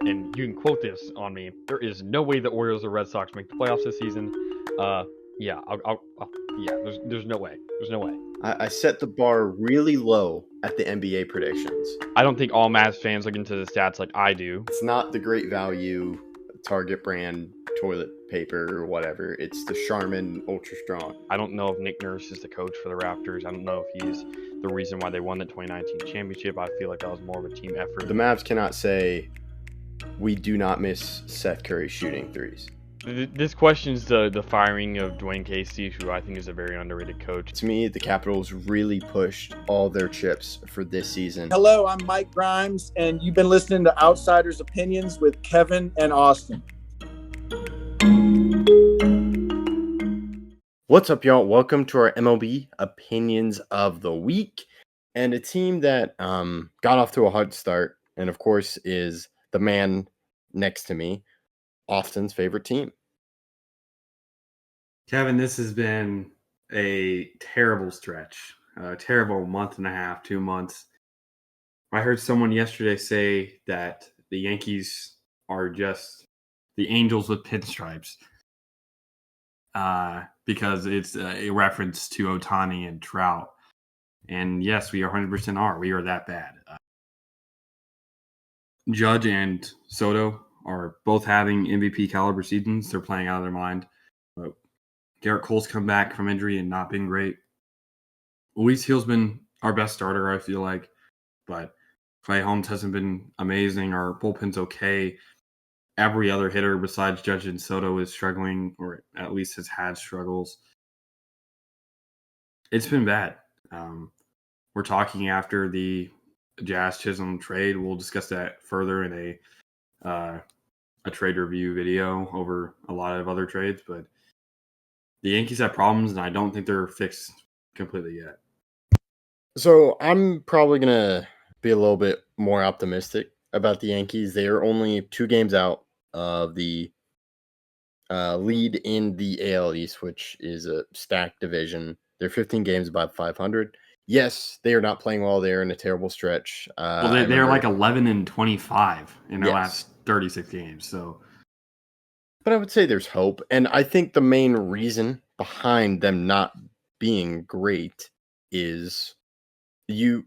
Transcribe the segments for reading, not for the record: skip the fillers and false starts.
and you can quote this on me. There is no way the Orioles or Red Sox make the playoffs this season. Yeah, yeah. There's no way. There's no way. I set the bar really low at the NBA predictions. I don't think all Mavs fans look into the stats like I do. It's not the great value Target brand toilet paper or whatever. It's the Charmin Ultra Strong. I don't know if Nick Nurse is the coach for the Raptors. I don't know if he's the reason why they won the 2019 championship. I feel like that was more of a team effort. The Mavs cannot say we do not miss Seth Curry shooting threes. This questions the firing of Dwayne Casey, who I think is a very underrated coach. To me, the Capitals really pushed all their chips for this season. Hello, I'm Mike Grimes, and you've been listening to Outsiders Opinions with Kevin and Austin. What's up, y'all? Welcome to our MLB Opinions of the Week. And a team that got off to a hard start, and of course is the man next to me, Austin's favorite team. Kevin, this has been a terrible stretch, a terrible month and a half, 2 months. I heard someone yesterday say that the Yankees are just the Angels with pinstripes because it's a reference to Ohtani and Trout. And yes, we are 100% are. We are that bad. Judge and Soto are both having MVP caliber seasons. They're playing out of their mind. But Garrett Cole's come back from injury and not been great. Luis Gil's been our best starter, I feel like. But Clay Holmes hasn't been amazing. Our bullpen's okay. Every other hitter besides Judge and Soto is struggling, or at least has had struggles. It's been bad. We're talking after the Jazz Chisholm trade. We'll discuss that further in a trade review video over a lot of other trades. But the Yankees have problems, and I don't think they're fixed completely yet. So I'm probably going to be a little bit more optimistic about the Yankees. They are only 2 games out of the lead in the AL East, which is a stacked division. They're 15 games above 500. Yes, they are not playing well. They're in a terrible stretch. Well, they're like 11-25 in their last 36 games. But I would say there's hope. And I think the main reason behind them not being great is you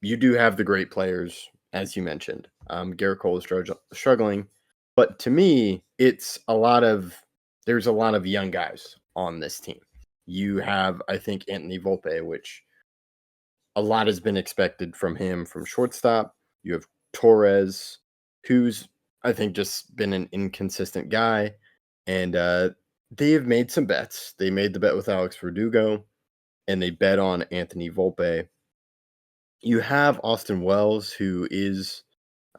do have the great players, as you mentioned. Garrett Cole is struggling. But to me, there's a lot of young guys on this team. You have, I think, Anthony Volpe, which a lot has been expected from him from shortstop. You have Torres, who's, I think, just been an inconsistent guy. And they have made some bets. They made the bet with Alex Verdugo, and they bet on Anthony Volpe. You have Austin Wells, who is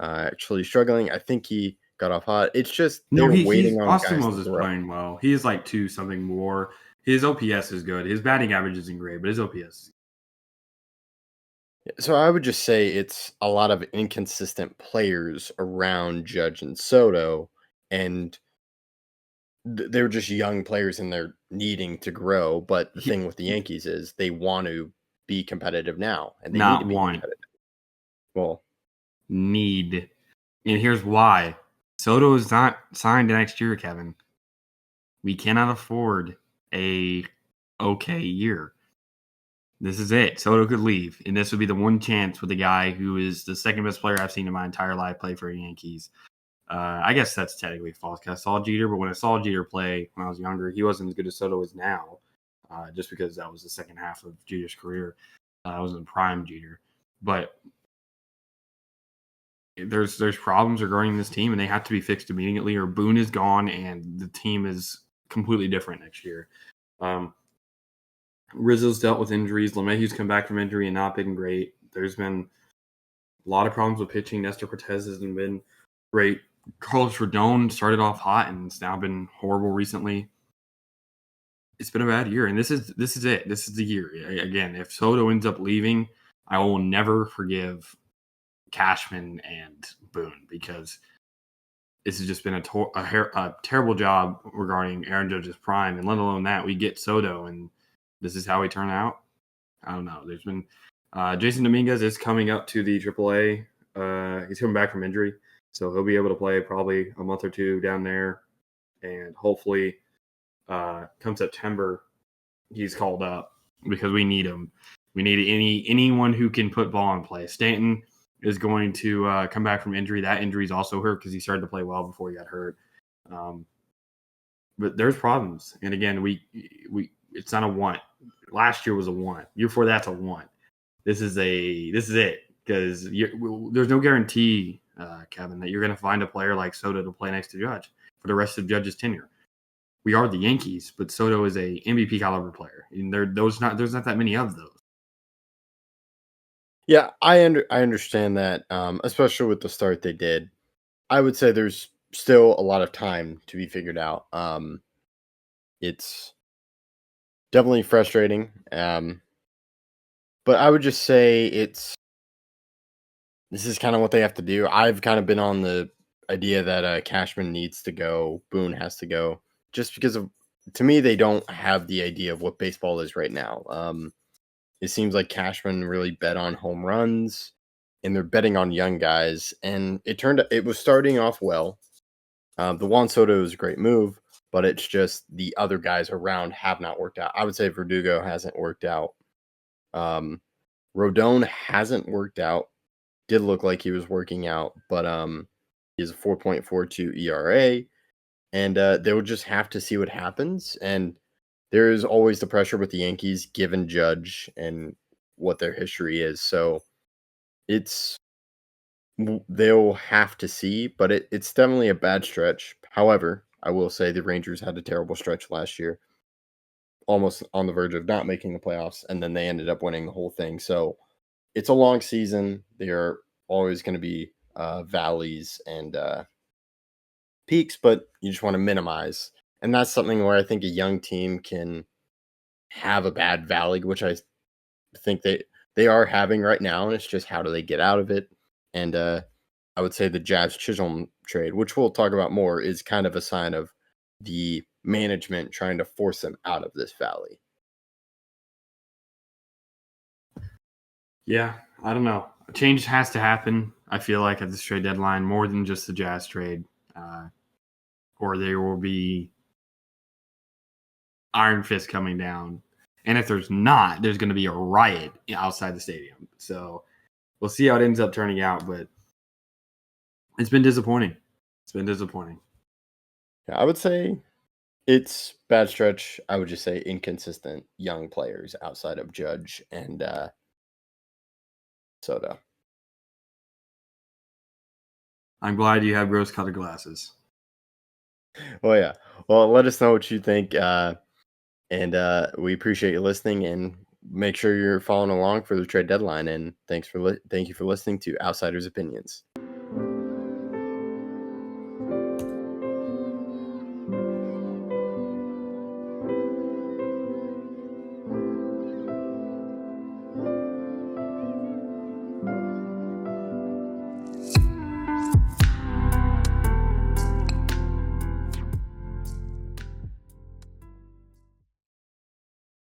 actually struggling. I think he got off hot. It's just waiting on Austin guys Wells is playing well. He is like 2 something more. His OPS is good. His batting average isn't great, but his OPS. So I would just say it's a lot of inconsistent players around Judge and Soto, and they're just young players and they're needing to grow. But the thing with the Yankees is they want to be competitive now, and they need to be competitive. Well, need. And here's why. Soto is not signed next year, Kevin. We cannot afford a okay year. This is it. Soto could leave, and this would be the one chance with a guy who is the second best player I've seen in my entire life play for the Yankees. I guess that's technically false because I saw Jeter, but when I saw Jeter play when I was younger, he wasn't as good as Soto is now, just because that was the second half of Jeter's career. I wasn't prime Jeter. But there's problems regarding this team, and they have to be fixed immediately, or Boone is gone, and the team is completely different next year. Rizzo's dealt with injuries. LeMahieu's come back from injury and not been great. There's been a lot of problems with pitching. Nestor Cortez hasn't been great. Carlos Rodon started off hot and it's now been horrible recently. It's been a bad year, and this is it. This is the year. Again, if Soto ends up leaving, I will never forgive Cashman and Boone, because this has just been a terrible job regarding Aaron Judge's prime, and let alone that we get Soto, and this is how we turn out. I don't know. There's been Jason Dominguez is coming up to the AAA. He's coming back from injury. So he'll be able to play probably a month or two down there. And hopefully come September, he's called up because we need him. We need anyone who can put ball in play. Stanton is going to come back from injury. That injury is also hurt because he started to play well before he got hurt. But there's problems. And again, we it's not a want. Last year was a want. Year before that's a want. This is it because there's no guarantee, Kevin, that you're going to find a player like Soto to play next to Judge for the rest of Judge's tenure. We are the Yankees, but Soto is a MVP caliber player, and there's not that many of those. Yeah, I understand that, especially with the start they did. I would say there's still a lot of time to be figured out. It's definitely frustrating, but I would just say this is kind of what they have to do. I've kind of been on the idea that Cashman needs to go, Boone has to go, just because to me, they don't have the idea of what baseball is right now. It seems like Cashman really bet on home runs, and they're betting on young guys. And it was starting off well. The Juan Soto is a great move, but it's just the other guys around have not worked out. I would say Verdugo hasn't worked out. Rodon hasn't worked out. Did look like he was working out, but he has a 4.42 ERA, and they'll just have to see what happens. And there is always the pressure with the Yankees, given Judge and what their history is. So they'll have to see, but it's definitely a bad stretch. However, I will say the Rangers had a terrible stretch last year, almost on the verge of not making the playoffs, and then they ended up winning the whole thing. So it's a long season. There are always going to be valleys and peaks, but you just want to minimize. And that's something where I think a young team can have a bad valley, which I think they are having right now. And it's just how do they get out of it? And I would say the Jazz Chisholm trade, which we'll talk about more, is kind of a sign of the management trying to force them out of this valley. Yeah, I don't know. A change has to happen, I feel like, at this trade deadline, more than just the Jazz trade. Or there will be iron fist coming down. And if there's not, there's going to be a riot outside the stadium. So we'll see how it ends up turning out, but it's been disappointing. Yeah, I would say it's bad stretch. I would just say inconsistent young players outside of Judge and Soto. I'm glad you have rose-colored glasses. Oh, yeah. Well, let us know what you think. And we appreciate you listening, and make sure you're following along for the trade deadline. And thank you for listening to Outsiders Opinions.